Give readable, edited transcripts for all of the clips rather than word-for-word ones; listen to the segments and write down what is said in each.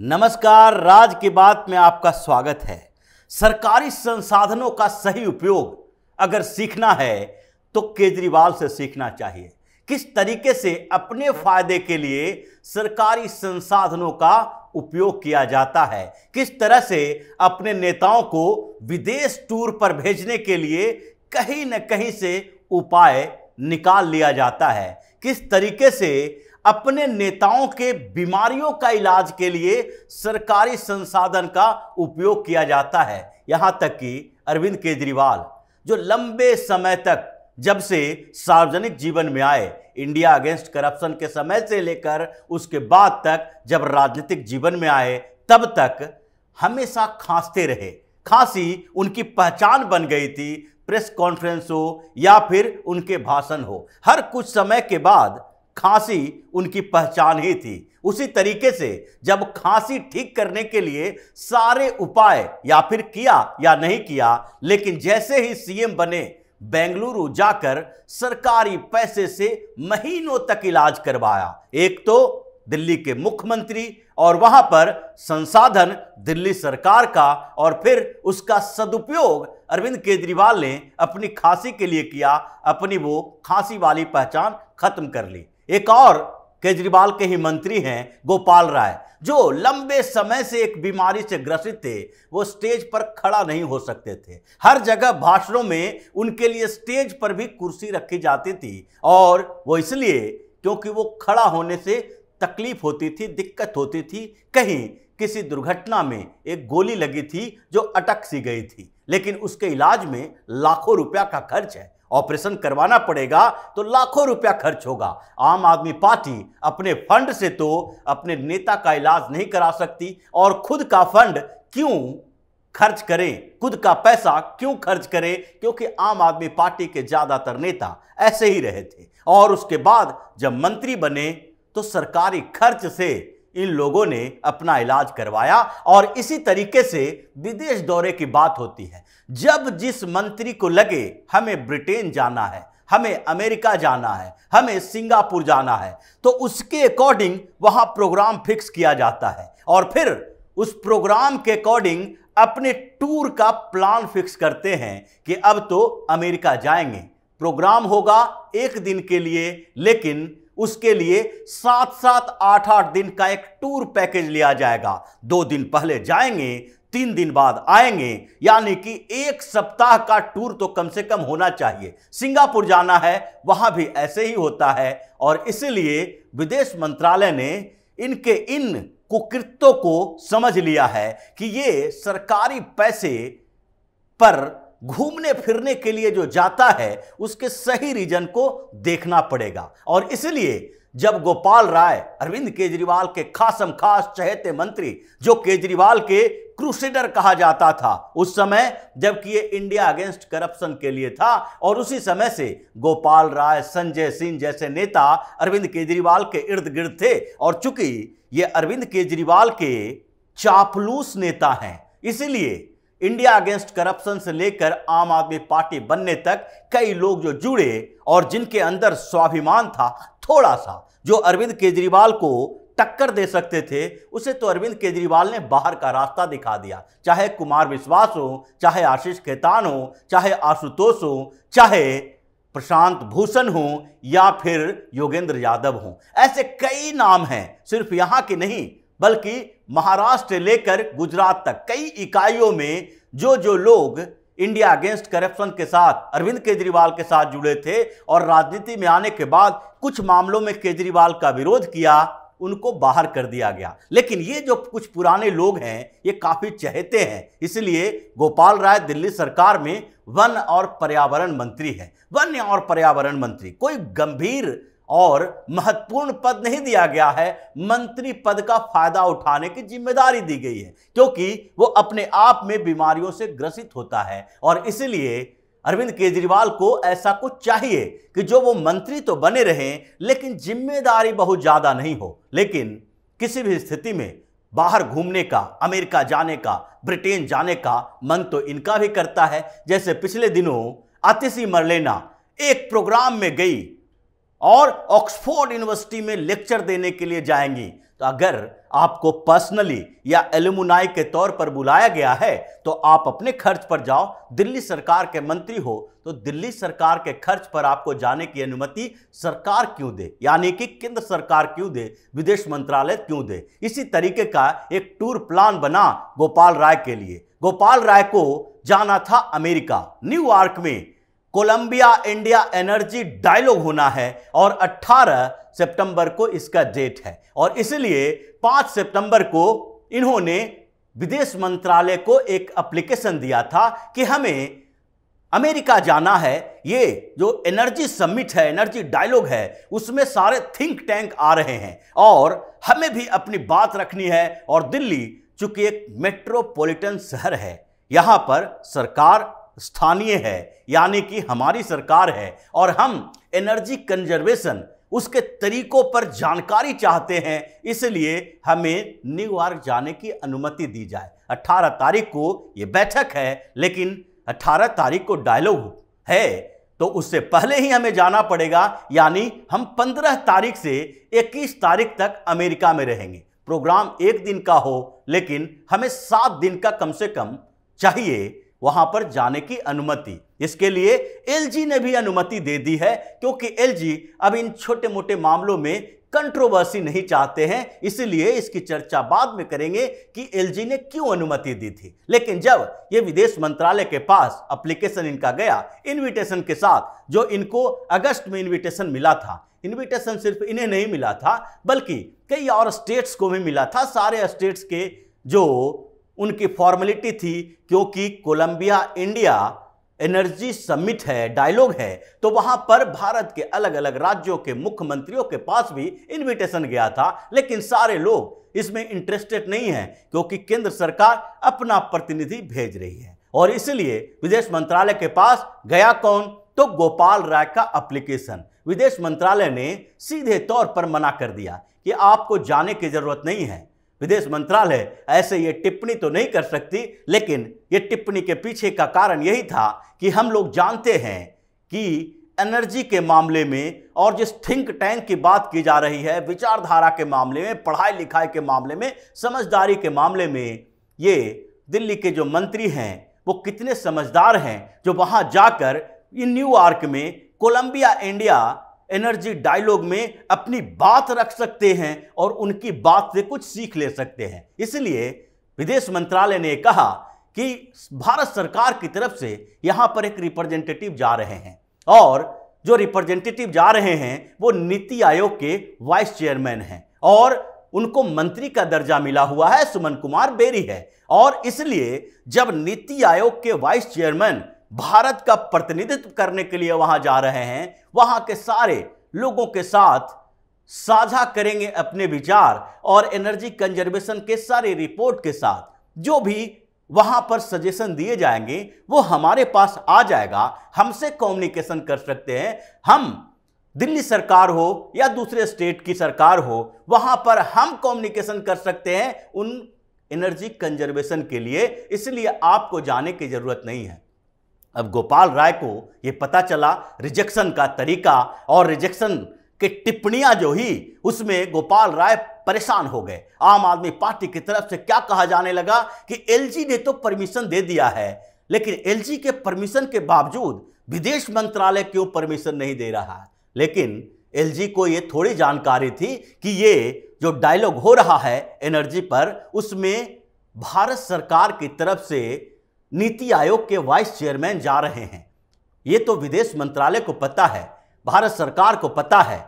नमस्कार, राज की बात में आपका स्वागत है। सरकारी संसाधनों का सही उपयोग अगर सीखना है तो केजरीवाल से सीखना चाहिए। किस तरीके से अपने फायदे के लिए सरकारी संसाधनों का उपयोग किया जाता है, किस तरह से अपने नेताओं को विदेश टूर पर भेजने के लिए कहीं न कहीं से उपाय निकाल लिया जाता है, किस तरीके से अपने नेताओं के बीमारियों का इलाज के लिए सरकारी संसाधन का उपयोग किया जाता है। यहां तक कि अरविंद केजरीवाल जो लंबे समय तक, जब से सार्वजनिक जीवन में आए, इंडिया अगेंस्ट करप्शन के समय से लेकर उसके बाद तक जब राजनीतिक जीवन में आए, तब तक हमेशा खांसते रहे। खांसी उनकी पहचान बन गई थी, प्रेस कॉन्फ्रेंस हो या फिर उनके भाषण हो, हर कुछ समय के बाद खांसी उनकी पहचान ही थी। उसी तरीके से जब खांसी ठीक करने के लिए सारे उपाय या फिर किया या नहीं किया, लेकिन जैसे ही सीएम बने, बेंगलुरु जाकर सरकारी पैसे से महीनों तक इलाज करवाया। एक तो दिल्ली के मुख्यमंत्री और वहां पर संसाधन दिल्ली सरकार का, और फिर उसका सदुपयोग अरविंद केजरीवाल ने अपनी खांसी के लिए किया, अपनी वो खांसी वाली पहचान खत्म कर ली। एक और केजरीवाल के ही मंत्री हैं गोपाल राय, जो लंबे समय से एक बीमारी से ग्रसित थे। वो स्टेज पर खड़ा नहीं हो सकते थे, हर जगह भाषणों में उनके लिए स्टेज पर भी कुर्सी रखी जाती थी, और वो इसलिए क्योंकि वो खड़ा होने से तकलीफ होती थी, दिक्कत होती थी। कहीं किसी दुर्घटना में एक गोली लगी थी जो अटक सी गई थी, लेकिन उसके इलाज में लाखों रुपया का खर्च है। ऑपरेशन करवाना पड़ेगा तो लाखों रुपया खर्च होगा। आम आदमी पार्टी अपने फंड से तो अपने नेता का इलाज नहीं करा सकती, और खुद का फंड क्यों खर्च करें, खुद का पैसा क्यों खर्च करें, क्योंकि आम आदमी पार्टी के ज्यादातर नेता ऐसे ही रहे थे। और उसके बाद जब मंत्री बने तो सरकारी खर्च से इन लोगों ने अपना इलाज करवाया। और इसी तरीके से विदेश दौरे की बात होती है। जब जिस मंत्री को लगे हमें ब्रिटेन जाना है, हमें अमेरिका जाना है, हमें सिंगापुर जाना है, तो उसके अकॉर्डिंग वहां प्रोग्राम फिक्स किया जाता है, और फिर उस प्रोग्राम के अकॉर्डिंग अपने टूर का प्लान फिक्स करते हैं कि अब तो अमेरिका जाएंगे। प्रोग्राम होगा एक दिन के लिए, लेकिन उसके लिए 7-7, 8-8 दिन का एक टूर पैकेज लिया जाएगा। 2 दिन पहले जाएंगे, 3 दिन बाद आएंगे, यानी कि 1 सप्ताह का टूर तो कम से कम होना चाहिए। सिंगापुर जाना है, वहां भी ऐसे ही होता है। और इसलिए विदेश मंत्रालय ने इनके इन कुकृत्यों को समझ लिया है कि ये सरकारी पैसे पर घूमने फिरने के लिए जो जाता है उसके सही रीजन को देखना पड़ेगा। और इसलिए जब गोपाल राय, अरविंद केजरीवाल के खासम खास चहेते मंत्री, जो केजरीवाल के क्रूसेडर कहा जाता था उस समय, जबकि ये इंडिया अगेंस्ट करप्शन के लिए था, और उसी समय से गोपाल राय, संजय सिंह जैसे नेता अरविंद केजरीवाल के इर्द गिर्द थे। और चूंकि ये अरविंद केजरीवाल के चापलूस नेता हैं, इसीलिए इंडिया अगेंस्ट करप्शन से लेकर आम आदमी पार्टी बनने तक कई लोग जो जुड़े और जिनके अंदर स्वाभिमान था थोड़ा सा, जो अरविंद केजरीवाल को टक्कर दे सकते थे, उसे तो अरविंद केजरीवाल ने बाहर का रास्ता दिखा दिया। चाहे कुमार विश्वास हो, चाहे आशीष खेतान हो, चाहे आशुतोष हो, चाहे प्रशांत भूषण हो, या फिर योगेंद्र यादव हो। ऐसे कई नाम हैं, सिर्फ यहां के नहीं बल्कि महाराष्ट्र लेकर गुजरात तक कई इकाइयों में जो लोग इंडिया अगेंस्ट करप्शन के साथ, अरविंद केजरीवाल के साथ जुड़े थे और राजनीति में आने के बाद कुछ मामलों में केजरीवाल का विरोध किया, उनको बाहर कर दिया गया। लेकिन ये जो कुछ पुराने लोग हैं ये काफी चहेते हैं, इसलिए गोपाल राय दिल्ली सरकार में वन और पर्यावरण मंत्री है। वन और पर्यावरण मंत्री कोई गंभीर और महत्वपूर्ण पद नहीं दिया गया है, मंत्री पद का फायदा उठाने की जिम्मेदारी दी गई है, क्योंकि वो अपने आप में बीमारियों से ग्रसित होता है। और इसलिए अरविंद केजरीवाल को ऐसा कुछ चाहिए कि जो वो मंत्री तो बने रहें, लेकिन जिम्मेदारी बहुत ज्यादा नहीं हो। लेकिन किसी भी स्थिति में बाहर घूमने का, अमेरिका जाने का, ब्रिटेन जाने का मन तो इनका भी करता है। जैसे पिछले दिनों आतिशी मरलेना एक प्रोग्राम में गई और ऑक्सफोर्ड यूनिवर्सिटी में लेक्चर देने के लिए जाएंगी, तो अगर आपको पर्सनली या एलुमनाई के तौर पर बुलाया गया है तो आप अपने खर्च पर जाओ। दिल्ली सरकार के मंत्री हो तो दिल्ली सरकार के खर्च पर आपको जाने की अनुमति सरकार क्यों दे, यानी कि केंद्र सरकार क्यों दे, विदेश मंत्रालय क्यों दे। इसी तरीके का एक टूर प्लान बना गोपाल राय के लिए। गोपाल राय को जाना था अमेरिका, न्यूयॉर्क में कोलंबिया इंडिया एनर्जी डायलॉग होना है और 18 सितंबर को इसका डेट है। और इसलिए 5 सितंबर को इन्होंने विदेश मंत्रालय को एक एप्लीकेशन दिया था कि हमें अमेरिका जाना है। ये जो एनर्जी समिट है, एनर्जी डायलॉग है, उसमें सारे थिंक टैंक आ रहे हैं और हमें भी अपनी बात रखनी है। और दिल्ली चूंकि एक मेट्रोपॉलिटन शहर है, यहां पर सरकार स्थानीय है, यानी कि हमारी सरकार है और हम एनर्जी कंजर्वेशन उसके तरीकों पर जानकारी चाहते हैं, इसलिए हमें न्यूयॉर्क जाने की अनुमति दी जाए। 18 तारीख को यह बैठक है, लेकिन 18 तारीख को डायलॉग है तो उससे पहले ही हमें जाना पड़ेगा, यानी हम 15 तारीख से 21 तारीख तक अमेरिका में रहेंगे। प्रोग्राम एक दिन का हो, लेकिन हमें 7 दिन का कम से कम चाहिए वहां पर जाने की अनुमति। इसके लिए एलजी ने भी अनुमति दे दी है, क्योंकि एलजी अब इन छोटे मोटे मामलों में कंट्रोवर्सी नहीं चाहते हैं, इसलिए इसकी चर्चा बाद में करेंगे कि एलजी ने क्यों अनुमति दी थी। लेकिन जब ये विदेश मंत्रालय के पास एप्लीकेशन इनका गया इनविटेशन के साथ, जो इनको अगस्त में इनविटेशन मिला था, इनविटेशन सिर्फ इन्हें नहीं मिला था बल्कि कई और स्टेट्स को भी मिला था। सारे स्टेट्स के जो उनकी फॉर्मेलिटी थी, क्योंकि कोलंबिया इंडिया एनर्जी समिट है, डायलॉग है, तो वहां पर भारत के अलग अलग राज्यों के मुख्यमंत्रियों के पास भी इनविटेशन गया था, लेकिन सारे लोग इसमें इंटरेस्टेड नहीं हैं, क्योंकि केंद्र सरकार अपना प्रतिनिधि भेज रही है। और इसलिए विदेश मंत्रालय के पास गया कौन, तो गोपाल राय का एप्लीकेशन। विदेश मंत्रालय ने सीधे तौर पर मना कर दिया कि आपको जाने की जरूरत नहीं है। विदेश मंत्रालय ऐसे ये टिप्पणी तो नहीं कर सकती, लेकिन ये टिप्पणी के पीछे का कारण यही था कि हम लोग जानते हैं कि एनर्जी के मामले में और जिस थिंक टैंक की बात की जा रही है, विचारधारा के मामले में, पढ़ाई लिखाई के मामले में, समझदारी के मामले में, ये दिल्ली के जो मंत्री हैं वो कितने समझदार हैं, जो वहां जाकर न्यूयॉर्क में कोलंबिया इंडिया एनर्जी डायलॉग में अपनी बात रख सकते हैं और उनकी बात से कुछ सीख ले सकते हैं। इसलिए विदेश मंत्रालय ने कहा कि भारत सरकार की तरफ से यहां पर एक रिप्रेजेंटेटिव जा रहे हैं और जो रिप्रेजेंटेटिव जा रहे हैं वो नीति आयोग के वाइस चेयरमैन हैं और उनको मंत्री का दर्जा मिला हुआ है, सुमन कुमार बेरी है। और इसलिए जब नीति आयोग के वाइस चेयरमैन भारत का प्रतिनिधित्व करने के लिए वहां जा रहे हैं, वहां के सारे लोगों के साथ साझा करेंगे अपने विचार और एनर्जी कंजर्वेशन के सारे रिपोर्ट के साथ जो भी वहां पर सजेशन दिए जाएंगे वो हमारे पास आ जाएगा, हमसे कम्युनिकेशन कर सकते हैं। हम दिल्ली सरकार हो या दूसरे स्टेट की सरकार हो, वहां पर हम कम्युनिकेशन कर सकते हैं उन एनर्जी कंजर्वेशन के लिए, इसलिए आपको जाने की जरूरत नहीं है। अब गोपाल राय को यह पता चला रिजेक्शन का तरीका और रिजेक्शन के टिप्पणियां जो ही, उसमें गोपाल राय परेशान हो गए। आम आदमी पार्टी की तरफ से क्या कहा जाने लगा कि एलजी ने तो परमिशन दे दिया है, लेकिन एलजी के परमिशन के बावजूद विदेश मंत्रालय क्यों परमिशन नहीं दे रहा है। लेकिन एलजी को यह थोड़ी जानकारी थी कि ये जो डायलॉग हो रहा है एनर्जी पर, उसमें भारत सरकार की तरफ से नीति आयोग के वाइस चेयरमैन जा रहे हैं। ये तो विदेश मंत्रालय को पता है, भारत सरकार को पता है,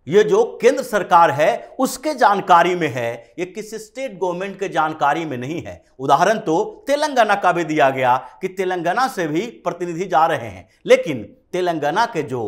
ये जो केंद्र सरकार है उसके जानकारी में है, ये किसी स्टेट गवर्नमेंट के जानकारी में नहीं है। उदाहरण तो तेलंगाना का भी दिया गया कि तेलंगाना से भी प्रतिनिधि जा रहे हैं, लेकिन तेलंगाना के जो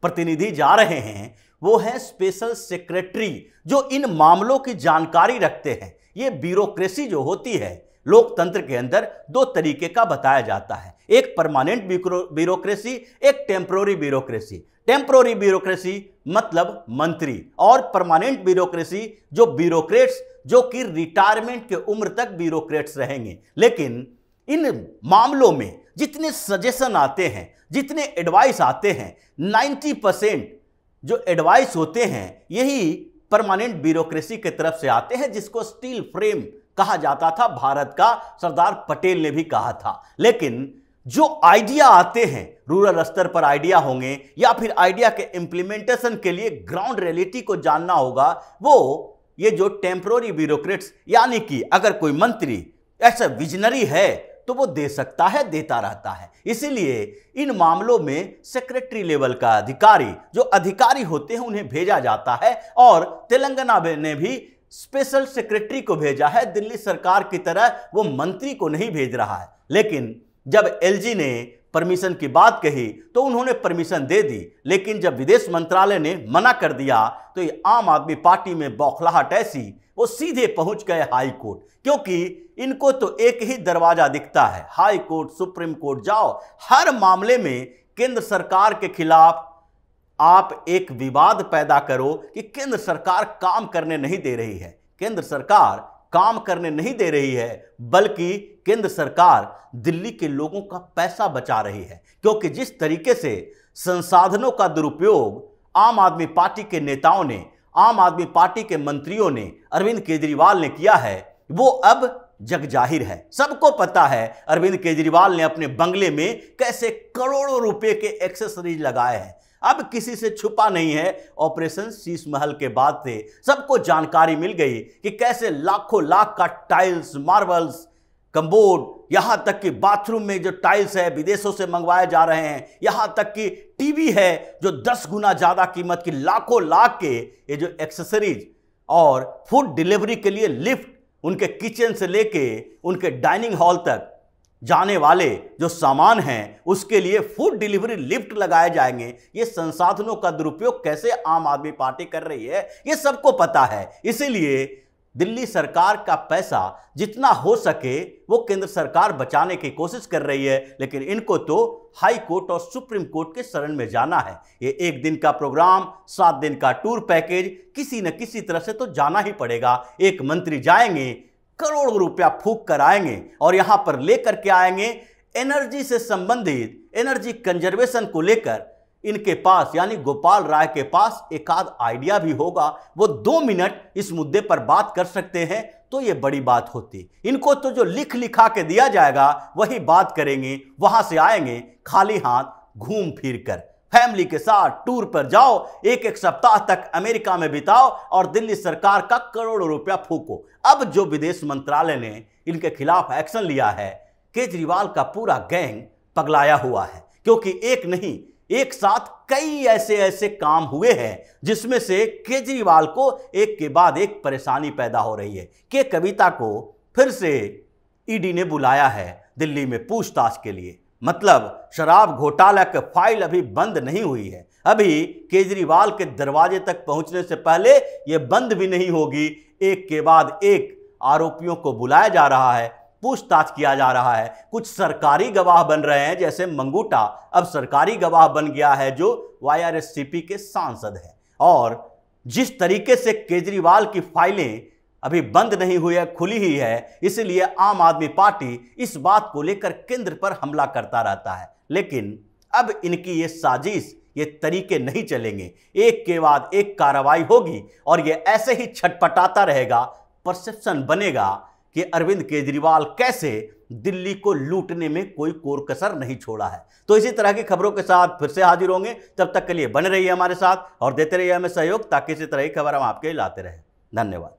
प्रतिनिधि जा रहे हैं वो है स्पेशल सेक्रेटरी, जो इन मामलों की जानकारी रखते हैं। ये ब्यूरोक्रेसी जो होती है लोकतंत्र के अंदर दो तरीके का बताया जाता है, एक परमानेंट ब्यूरोक्रेसी, एक टेम्पोररी ब्यूरोक्रेसी। टेम्पोररी ब्यूरोक्रेसी मतलब मंत्री, और परमानेंट ब्यूरोक्रेसी जो ब्यूरोक्रेट्स, जो कि रिटायरमेंट के उम्र तक ब्यूरोक्रेट्स रहेंगे। लेकिन इन मामलों में जितने सजेशन आते हैं, जितने एडवाइस आते हैं, 90% जो एडवाइस होते हैं यही परमानेंट ब्यूरोक्रेसी की तरफ से आते हैं, जिसको स्टील फ्रेम कहा जाता था। भारत का सरदार पटेल ने भी कहा था। लेकिन जो आइडिया आते हैं, रूरल स्तर पर आइडिया होंगे या फिर आइडिया के इंप्लीमेंटेशन के लिए ग्राउंड रियलिटी को जानना होगा, वो ये जो टेम्पररी ब्यूरोक्रेट्स, यानी कि अगर कोई मंत्री ऐसा विजनरी है तो वो दे सकता है, देता रहता है। इसीलिए इन मामलों में सेक्रेटरी लेवल का अधिकारी, जो अधिकारी होते हैं, उन्हें भेजा जाता है। और तेलंगाना ने भी स्पेशल सेक्रेटरी को भेजा है। दिल्ली सरकार की तरह वो मंत्री को नहीं भेज रहा है। लेकिन जब एलजी ने परमिशन की बात कही तो उन्होंने परमिशन दे दी। लेकिन जब विदेश मंत्रालय ने मना कर दिया तो ये आम आदमी पार्टी में बौखलाहट ऐसी, वो सीधे पहुंच गए हाई कोर्ट। क्योंकि इनको तो एक ही दरवाजा दिखता है, हाई कोर्ट, सुप्रीम कोर्ट जाओ। हर मामले में केंद्र सरकार के खिलाफ आप एक विवाद पैदा करो कि केंद्र सरकार काम करने नहीं दे रही है। केंद्र सरकार काम करने नहीं दे रही है, बल्कि केंद्र सरकार दिल्ली के लोगों का पैसा बचा रही है। क्योंकि जिस तरीके से संसाधनों का दुरुपयोग आम आदमी पार्टी के नेताओं ने, आम आदमी पार्टी के मंत्रियों ने, अरविंद केजरीवाल ने किया है, वो अब जग जाहिर है। सबको पता है अरविंद केजरीवाल ने अपने बंगले में कैसे करोड़ों रुपए के एक्सेसरीज लगाए हैं। अब किसी से छुपा नहीं है। ऑपरेशन शीश महल के बाद से सबको जानकारी मिल गई कि कैसे लाखों लाख का टाइल्स, मार्बल्स, कम्बोर्ड, यहां तक कि बाथरूम में जो टाइल्स है विदेशों से मंगवाए जा रहे हैं। यहां तक कि टीवी है जो 10 गुना ज्यादा कीमत की, लाखों लाख के ये जो एक्सेसरीज, और फूड डिलीवरी के लिए लिफ्ट, उनके किचन से लेके उनके डाइनिंग हॉल तक जाने वाले जो सामान हैं, उसके लिए फूड डिलीवरी लिफ्ट लगाए जाएंगे। ये संसाधनों का दुरुपयोग कैसे आम आदमी पार्टी कर रही है, ये सबको पता है। इसीलिए दिल्ली सरकार का पैसा जितना हो सके वो केंद्र सरकार बचाने की कोशिश कर रही है। लेकिन इनको तो हाई कोर्ट और सुप्रीम कोर्ट के शरण में जाना है। ये 1 दिन का प्रोग्राम, 7 दिन का टूर पैकेज, किसी न किसी तरह से तो जाना ही पड़ेगा। एक मंत्री जाएंगे, करोड़ों रुपया फूंक कर आएंगे और यहां पर लेकर के आएंगे एनर्जी से संबंधित, एनर्जी कंजर्वेशन को लेकर इनके पास, यानी गोपाल राय के पास एक आध आइडिया भी होगा। वो 2 मिनट इस मुद्दे पर बात कर सकते हैं तो ये बड़ी बात होती। इनको तो जो लिख लिखा के दिया जाएगा वही बात करेंगे। वहां से आएंगे खाली हाथ, घूम फिर कर फैमिली के साथ टूर पर जाओ, एक सप्ताह तक अमेरिका में बिताओ और दिल्ली सरकार का करोड़ों रुपया फूको। अब जो विदेश मंत्रालय ने इनके खिलाफ एक्शन लिया है, केजरीवाल का पूरा गैंग पगलाया हुआ है। क्योंकि एक नहीं, एक साथ कई ऐसे काम हुए हैं जिसमें से केजरीवाल को एक के बाद एक परेशानी पैदा हो रही है। के कविता को फिर से ईडी ने बुलाया है दिल्ली में पूछताछ के लिए। मतलब शराब घोटाला की फाइल अभी बंद नहीं हुई है। अभी केजरीवाल के दरवाजे तक पहुंचने से पहले यह बंद भी नहीं होगी। एक के बाद एक आरोपियों को बुलाया जा रहा है, पूछताछ किया जा रहा है। कुछ सरकारी गवाह बन रहे हैं, जैसे मंगूटा अब सरकारी गवाह बन गया है जो वाईआरसीपी के सांसद है। और जिस तरीके से केजरीवाल की फाइलें अभी बंद नहीं हुई है, खुली ही है, इसलिए आम आदमी पार्टी इस बात को लेकर केंद्र पर हमला करता रहता है। लेकिन अब इनकी ये साजिश, ये तरीके नहीं चलेंगे। एक के बाद एक कार्रवाई होगी और ये ऐसे ही छटपटाता रहेगा। परसेप्शन बनेगा कि अरविंद केजरीवाल कैसे दिल्ली को लूटने में कोई कोर कसर नहीं छोड़ा है। तो इसी तरह की खबरों के साथ फिर से हाजिर होंगे। तब तक के लिए बने रहिए हमारे साथ और देते रहिए हमें सहयोग, ताकि इसी तरह की खबर हम आपके लिए लाते रहें। धन्यवाद।